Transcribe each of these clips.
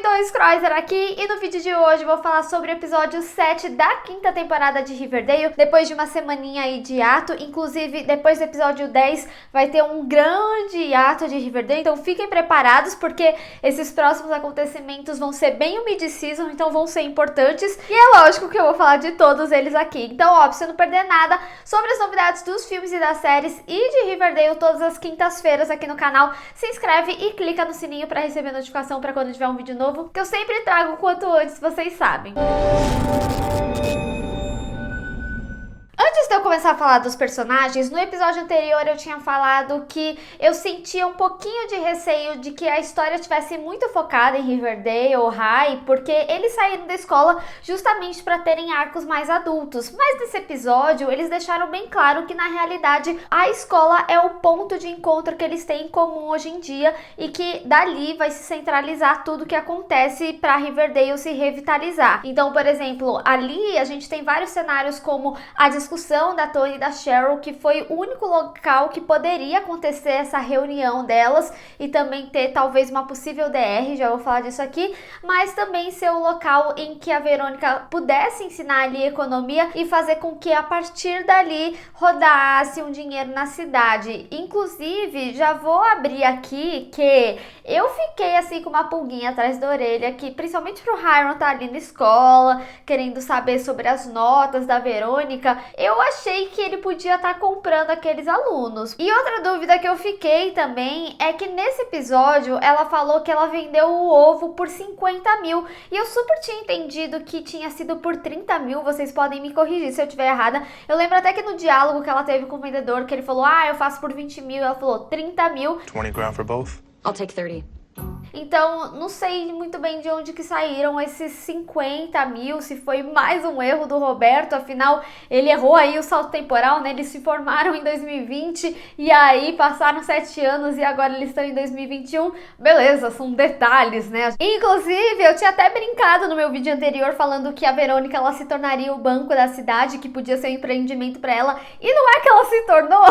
Dois Croiser aqui e no vídeo de hoje eu vou falar sobre o episódio 7 da quinta temporada de Riverdale, depois de uma semaninha aí de hiato. Inclusive, depois do episódio 10 vai ter um grande hiato de Riverdale, então fiquem preparados porque esses próximos acontecimentos vão ser bem o mid-season, então vão ser importantes e é lógico que eu vou falar de todos eles aqui. Então, ó, pra você não perder nada sobre as novidades dos filmes e das séries e de Riverdale todas as quintas-feiras aqui no canal, se inscreve e clica no sininho pra receber notificação pra quando tiver um vídeo novo, que eu sempre trago quanto antes, vocês sabem. Antes de eu começar a falar dos personagens, no episódio anterior eu tinha falado que eu sentia um pouquinho de receio de que a história tivesse muito focada em Riverdale ou High, porque eles saíram da escola justamente para terem arcos mais adultos. Mas nesse episódio eles deixaram bem claro que na realidade a escola é o ponto de encontro que eles têm em comum hoje em dia e que dali vai se centralizar tudo que acontece para Riverdale se revitalizar. Então, por exemplo, ali a gente tem vários cenários como a discussão da Tony e da Cheryl, que foi o único local que poderia acontecer essa reunião delas e também ter talvez uma possível DR, já vou falar disso aqui, mas também ser o local em que a Verônica pudesse ensinar ali economia e fazer com que a partir dali rodasse um dinheiro na cidade. Inclusive, já vou abrir aqui que eu fiquei assim com uma pulguinha atrás da orelha, que principalmente pro Hiram tá ali na escola, querendo saber sobre as notas da Verônica, eu achei que ele podia estar comprando aqueles alunos. E outra dúvida que eu fiquei também é que nesse episódio ela falou que ela vendeu o ovo por 50 mil. E eu super tinha entendido que tinha sido por 30 mil. Vocês podem me corrigir se eu estiver errada. Eu lembro até que no diálogo que ela teve com o vendedor, que ele falou, eu faço por 20 mil. Ela falou 30 mil. 20 grand for both? I'll take 30. Então, não sei muito bem de onde que saíram esses 50 mil, se foi mais um erro do Roberto, afinal, ele errou aí o salto temporal, né? Eles se formaram em 2020 e aí passaram 7 anos e agora eles estão em 2021. Beleza, são detalhes, né? Inclusive, eu tinha até brincado no meu vídeo anterior falando que a Verônica, ela se tornaria o banco da cidade, que podia ser um empreendimento pra ela, e não é que ela se tornou.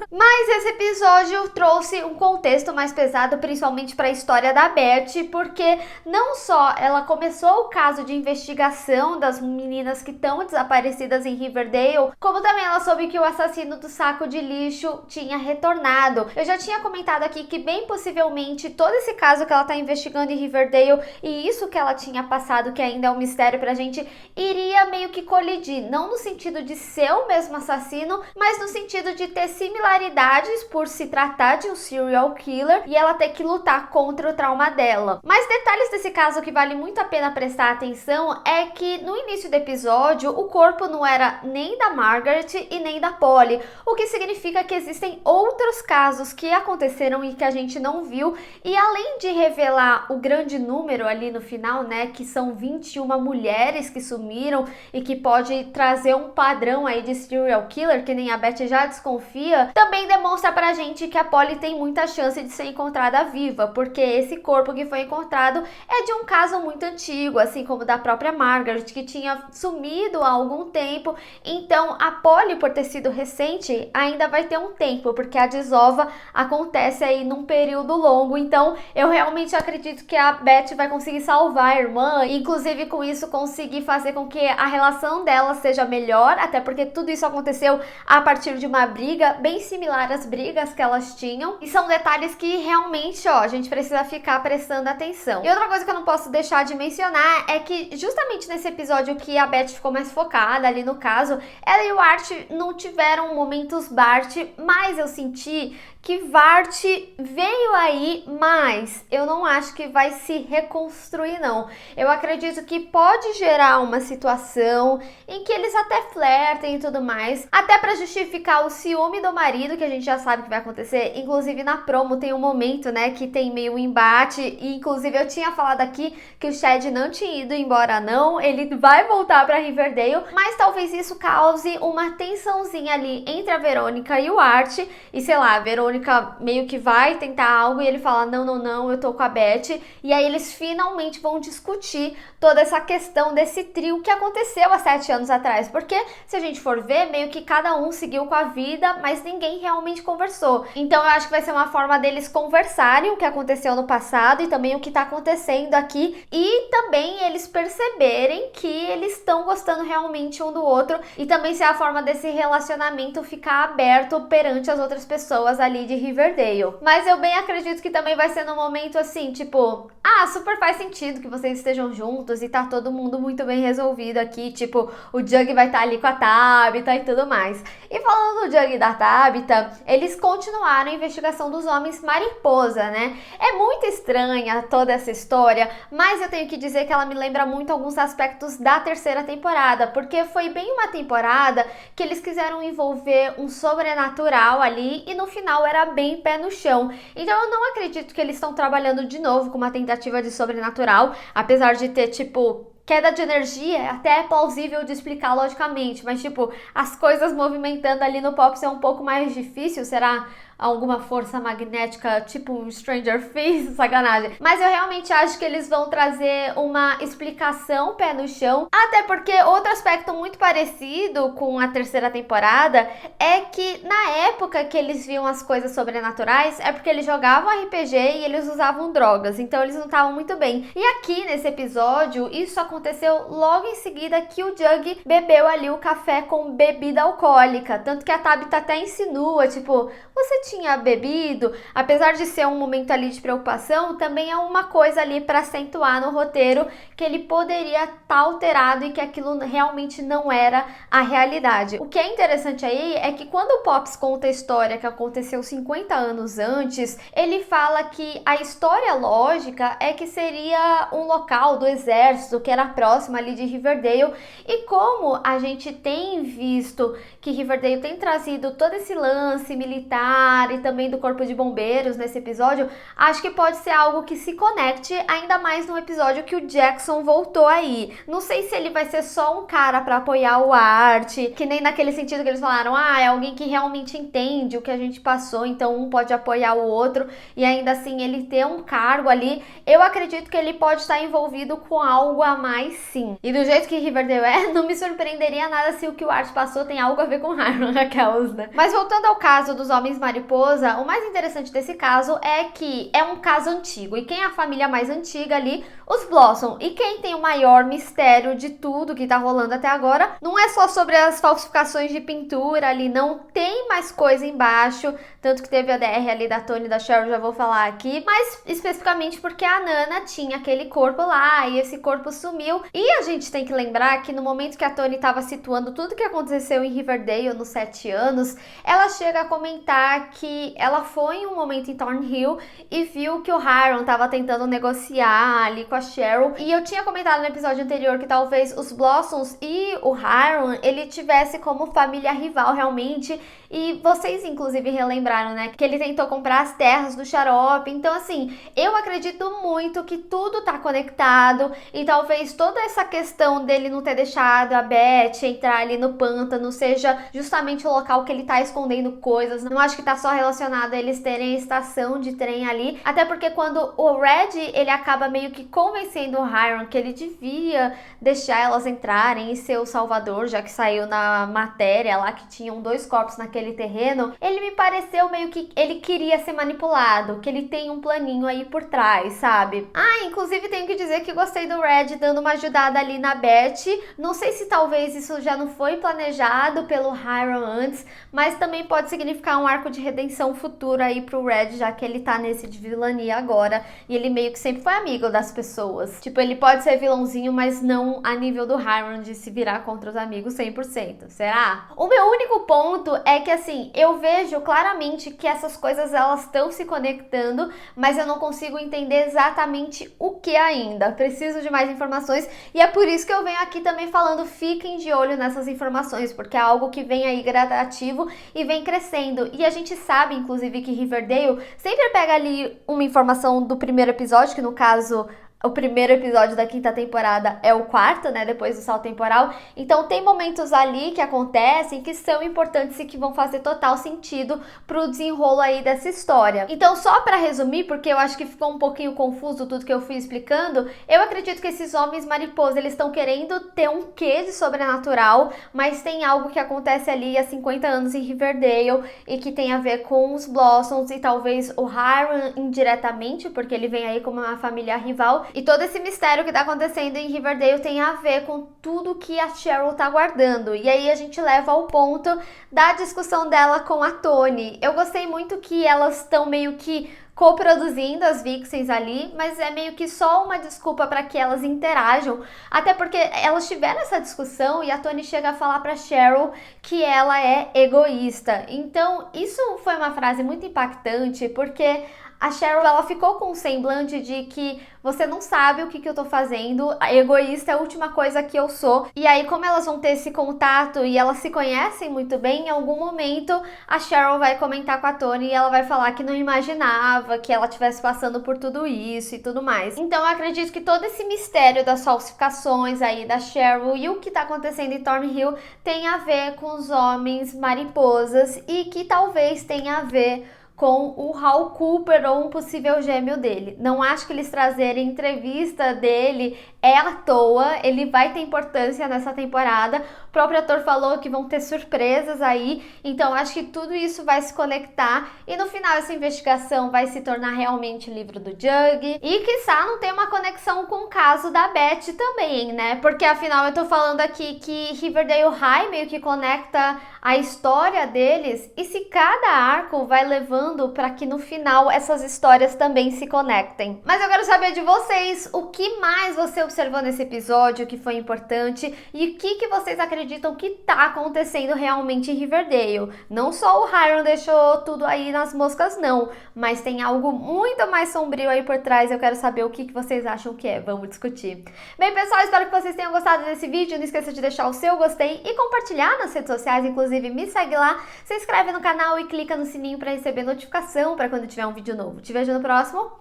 Mas esse episódio trouxe um contexto mais pesado, principalmente pra história da Beth, porque não só ela começou o caso de investigação das meninas que estão desaparecidas em Riverdale, como também ela soube que o assassino do saco de lixo tinha retornado. Eu já tinha comentado aqui que bem possivelmente todo esse caso que ela tá investigando em Riverdale e isso que ela tinha passado, que ainda é um mistério pra gente, iria meio que colidir, não no sentido de ser o mesmo assassino, mas no sentido de ter similaridades por se tratar de um serial killer e ela ter que lutar contra o trauma dela. Mas detalhes desse caso que vale muito a pena prestar atenção é que no início do episódio o corpo não era nem da Margaret e nem da Polly, o que significa que existem outros casos que aconteceram e que a gente não viu, e além de revelar o grande número ali no final, né, que são 21 mulheres que sumiram e que pode trazer um padrão aí de serial killer, que nem a Beth já desconfia, também demonstra pra gente que a Polly tem muita chance de ser encontrada viva, porque esse corpo que foi encontrado é de um caso muito antigo, assim como da própria Margaret, que tinha sumido há algum tempo. Então a Polly, por ter sido recente, ainda vai ter um tempo, porque a desova acontece aí num período longo. Então eu realmente acredito que a Beth vai conseguir salvar a irmã, e inclusive com isso conseguir fazer com que a relação dela seja melhor, até porque tudo isso aconteceu a partir de uma briga bem similar às brigas que elas tinham, e são detalhes que realmente, ó, a gente precisa ficar prestando atenção. E outra coisa que eu não posso deixar de mencionar é que justamente nesse episódio que a Beth ficou mais focada ali no caso, ela e o Art não tiveram momentos Bart, mas eu senti que Vart veio aí, mas eu não acho que vai se reconstruir, não. Eu acredito que pode gerar uma situação em que eles até flertem e tudo mais, até pra justificar o ciúme do marido, que a gente já sabe que vai acontecer. Inclusive na promo tem um momento, né, que tem meio um embate, e inclusive eu tinha falado aqui que o Chad não tinha ido embora não, ele vai voltar pra Riverdale, mas talvez isso cause uma tensãozinha ali entre a Verônica e o Art, e sei lá, a Verônica Verônica meio que vai tentar algo e ele fala, não, eu tô com a Beth. E aí eles finalmente vão discutir toda essa questão desse trio que aconteceu há 7 anos atrás. Porque se a gente for ver, meio que cada um seguiu com a vida, mas ninguém realmente conversou. Então eu acho que vai ser uma forma deles conversarem o que aconteceu no passado e também o que tá acontecendo aqui. E também eles perceberem que eles estão gostando realmente um do outro. E também ser a forma desse relacionamento ficar aberto perante as outras pessoas ali de Riverdale. Mas eu bem acredito que também vai ser num momento assim, tipo, super faz sentido que vocês estejam juntos e tá todo mundo muito bem resolvido aqui, tipo, o Jug vai estar ali com a Tabitha e tudo mais. E falando do Jug e da Tabitha, eles continuaram a investigação dos homens mariposa, né? É muito estranha toda essa história, mas eu tenho que dizer que ela me lembra muito alguns aspectos da terceira temporada, porque foi bem uma temporada que eles quiseram envolver um sobrenatural ali e no final era bem pé no chão. Então eu não acredito que eles estão trabalhando de novo com uma tentativa de sobrenatural, apesar de ter, tipo, queda de energia, até é plausível de explicar logicamente, mas, tipo, as coisas movimentando ali no Pops é um pouco mais difícil, será alguma força magnética tipo Stranger Things, sacanagem. Mas eu realmente acho que eles vão trazer uma explicação pé no chão, até porque outro aspecto muito parecido com a terceira temporada é que na época que eles viam as coisas sobrenaturais é porque eles jogavam RPG e eles usavam drogas, então eles não estavam muito bem. E aqui nesse episódio, isso aconteceu logo em seguida que o Jug bebeu ali o café com bebida alcoólica, tanto que a Tabitha até insinua, tipo, você tinha bebido, apesar de ser um momento ali de preocupação, também é uma coisa ali para acentuar no roteiro que ele poderia estar alterado e que aquilo realmente não era a realidade. O que é interessante aí é que quando o Pops conta a história que aconteceu 50 anos antes, ele fala que a história lógica é que seria um local do exército que era próximo ali de Riverdale, e como a gente tem visto que Riverdale tem trazido todo esse lance militar e também do corpo de bombeiros nesse episódio, acho que pode ser algo que se conecte ainda mais no episódio que o Jackson voltou aí. Não sei se ele vai ser só um cara pra apoiar o Art, que nem naquele sentido que eles falaram, é alguém que realmente entende o que a gente passou, então um pode apoiar o outro e ainda assim ele ter um cargo ali. Eu acredito que ele pode estar envolvido com algo a mais, sim. E do jeito que Riverdale é, não me surpreenderia nada se o que o Art passou tem algo a ver com Harlan, aquelas, né? Mas voltando ao caso dos Homens Mariposa, o mais interessante desse caso é que é um caso antigo. E quem é a família mais antiga ali? Os Blossom. E quem tem o maior mistério de tudo que tá rolando até agora não é só sobre as falsificações de pintura ali, não. Tem mais coisa embaixo, tanto que teve a DR ali da Toni e da Cheryl, já vou falar aqui, mas especificamente porque a Nana tinha aquele corpo lá e esse corpo sumiu. E a gente tem que lembrar que no momento que a Toni estava situando tudo que aconteceu em Riverdale nos 7 anos, ela chega a comentar que ela foi em um momento em Thornhill e viu que o Hiram estava tentando negociar ali com a Cheryl. E eu tinha comentado no episódio anterior que talvez os Blossoms e o Hiram, ele tivesse como família rival realmente. E vocês inclusive relembraram, né, que ele tentou comprar as terras do Xarope. Então assim, eu acredito muito que tudo tá conectado e talvez toda essa questão dele não ter deixado a Beth entrar ali no pântano seja justamente o local que ele tá escondendo coisas. Não acho que tá só relacionado a eles terem a estação de trem ali, até porque quando o Red, ele acaba meio que convencendo o Hiram que ele devia deixar elas entrarem e ser o salvador, já que saiu na matéria lá que tinham 2 corpos naquele terreno, ele me pareceu meio que ele queria ser manipulado, que ele tem um planinho aí por trás, sabe? Inclusive tenho que dizer que gostei do Red dando uma ajudada ali na Beth. Não sei se talvez isso já não foi planejado pelo Hiram antes, mas também pode significar um arco de redenção futuro aí pro Red, já que ele tá nesse de vilania agora, e ele meio que sempre foi amigo das pessoas. Tipo, ele pode ser vilãozinho, mas não a nível do Hiram de se virar contra os amigos 100%. Será? O meu único ponto é que, assim, eu vejo claramente que essas coisas, elas estão se conectando, mas eu não consigo entender exatamente o que ainda. Preciso de mais informações, e é por isso que eu venho aqui também falando, fiquem de olho nessas informações, porque é algo que vem aí gradativo e vem crescendo. E a gente sabe, inclusive, que Riverdale sempre pega ali uma informação do primeiro episódio, que no caso O primeiro episódio da quinta temporada é o quarto, né, depois do salto temporal. Então tem momentos ali que acontecem que são importantes e que vão fazer total sentido pro desenrolo aí dessa história. Então só pra resumir, porque eu acho que ficou um pouquinho confuso tudo que eu fui explicando, eu acredito que esses homens mariposa, eles estão querendo ter um quê de sobrenatural, mas tem algo que acontece ali há 50 anos em Riverdale e que tem a ver com os Blossoms e talvez o Hiram indiretamente, porque ele vem aí como uma família rival. E todo esse mistério que tá acontecendo em Riverdale tem a ver com tudo que a Cheryl tá guardando. E aí a gente leva ao ponto da discussão dela com a Toni. Eu gostei muito que elas estão meio que co-produzindo as Vixens ali, mas é meio que só uma desculpa para que elas interajam, até porque elas tiveram essa discussão e a Toni chega a falar para Cheryl que ela é egoísta. Então isso foi uma frase muito impactante, porque a Cheryl, ela ficou com um semblante de que você não sabe o que eu tô fazendo, a egoísta é a última coisa que eu sou. E aí, como elas vão ter esse contato e elas se conhecem muito bem, em algum momento a Cheryl vai comentar com a Toni e ela vai falar que não imaginava que ela estivesse passando por tudo isso e tudo mais. Então eu acredito que todo esse mistério das falsificações aí da Cheryl e o que tá acontecendo em Thornhill tem a ver com os homens mariposas e que talvez tenha a ver com o Hal Cooper ou um possível gêmeo dele. Não acho que eles trazerem entrevista dele é à toa, ele vai ter importância nessa temporada. O próprio ator falou que vão ter surpresas aí, então acho que tudo isso vai se conectar e no final essa investigação vai se tornar realmente o livro do Juggy e quiçá não tem uma conexão com o caso da Beth também, né? Porque afinal eu tô falando aqui que Riverdale High meio que conecta a história deles e se cada arco vai levando para que no final essas histórias também se conectem. Mas eu quero saber de vocês, o que mais você observou nesse episódio que foi importante e o que vocês acreditam que tá acontecendo realmente em Riverdale? Não só o Hiram deixou tudo aí nas moscas não, mas tem algo muito mais sombrio aí por trás. Eu quero saber o que vocês acham que é. Vamos discutir. Bem, pessoal, espero que vocês tenham gostado desse vídeo. Não esqueça de deixar o seu gostei e compartilhar nas redes sociais, inclusive me segue lá, se inscreve no canal e clica no sininho para receber notificação para quando tiver um vídeo novo. Te vejo no próximo.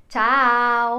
Tchau!